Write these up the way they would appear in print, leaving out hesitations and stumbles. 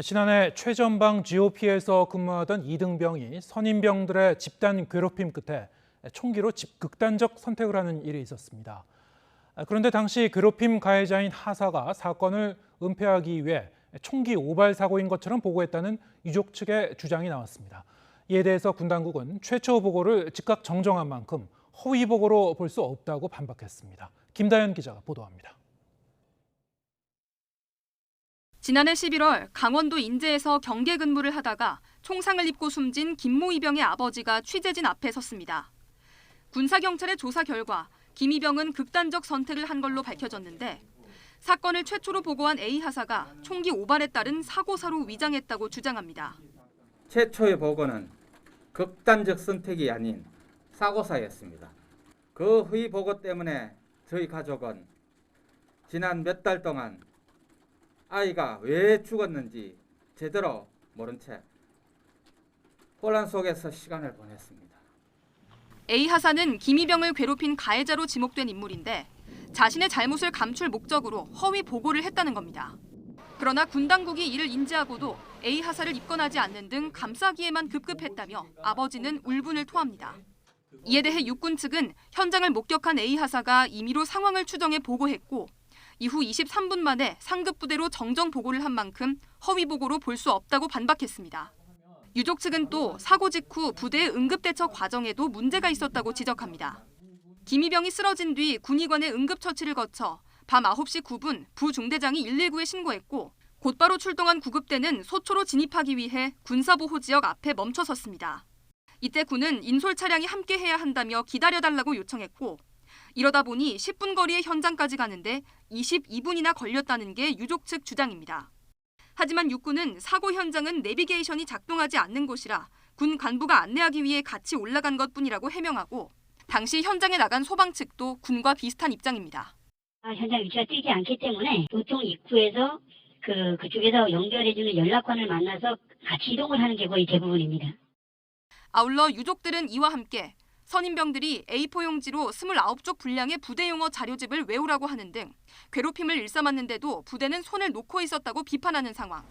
지난해 최전방 GOP에서 근무하던 이등병이 선임병들의 집단 괴롭힘 끝에 총기로 극단적 선택을 하는 일이 있었습니다. 그런데 당시 괴롭힘 가해자인 하사가 사건을 은폐하기 위해 총기 오발 사고인 것처럼 보고했다는 유족 측의 주장이 나왔습니다. 이에 대해서 군 당국은 최초 보고를 즉각 정정한 만큼 허위 보고로 볼 수 없다고 반박했습니다. 김다현 기자가 보도합니다. 지난해 11월 강원도 인제에서 경계 근무를 하다가 총상을 입고 숨진 김모 이병의 아버지가 취재진 앞에 섰습니다. 군사경찰의 조사 결과 김 이병은 극단적 선택을 한 걸로 밝혀졌는데 사건을 최초로 보고한 A 하사가 총기 오발에 따른 사고사로 위장했다고 주장합니다. 최초의 보고는 극단적 선택이 아닌 사고사였습니다. 그 허위 보고 때문에 저희 가족은 지난 몇 달 동안 아이가 왜 죽었는지 제대로 모른 채 혼란 속에서 시간을 보냈습니다. A 하사는 김 이병을 괴롭힌 가해자로 지목된 인물인데 자신의 잘못을 감출 목적으로 허위 보고를 했다는 겁니다. 그러나 군 당국이 이를 인지하고도 A 하사를 입건하지 않는 등 감싸기에만 급급했다며 아버지는 울분을 토합니다. 이에 대해 육군 측은 현장을 목격한 A 하사가 임의로 상황을 추정해 보고했고 이후 23분 만에 상급 부대로 정정 보고를 한 만큼 허위 보고로 볼 수 없다고 반박했습니다. 유족 측은 또 사고 직후 부대의 응급대처 과정에도 문제가 있었다고 지적합니다. 김 이병이 쓰러진 뒤 군의관의 응급처치를 거쳐 밤 9시 9분 부중대장이 119에 신고했고 곧바로 출동한 구급대는 소초로 진입하기 위해 군사보호지역 앞에 멈춰섰습니다. 이때 군은 인솔 차량이 함께해야 한다며 기다려달라고 요청했고 이러다 보니 10분 거리의 현장까지 가는데 22분이나 걸렸다는 게 유족 측 주장입니다. 하지만 육군은 사고 현장은 내비게이션이 작동하지 않는 곳이라 군 간부가 안내하기 위해 같이 올라간 것뿐이라고 해명하고 당시 현장에 나간 소방 측도 군과 비슷한 입장입니다. 현장 위치가 뜨지 않기 때문에 보통 입구에서 그쪽에서 연결해주는 연락관을 만나서 같이 이동을 하는 게 거의 대부분입니다. 아울러 유족들은 이와 함께 선임병들이 A4 용지로 29쪽 분량의 부대 용어 자료집을 외우라고 하는 등 괴롭힘을 일삼았는데도 부대는 손을 놓고 있었다고 비판하는 상황.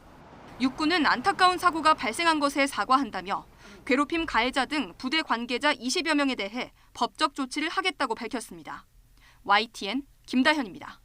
육군은 안타까운 사고가 발생한 것에 사과한다며 괴롭힘 가해자 등 부대 관계자 20여 명에 대해 법적 조치를 하겠다고 밝혔습니다. YTN 김다현입니다.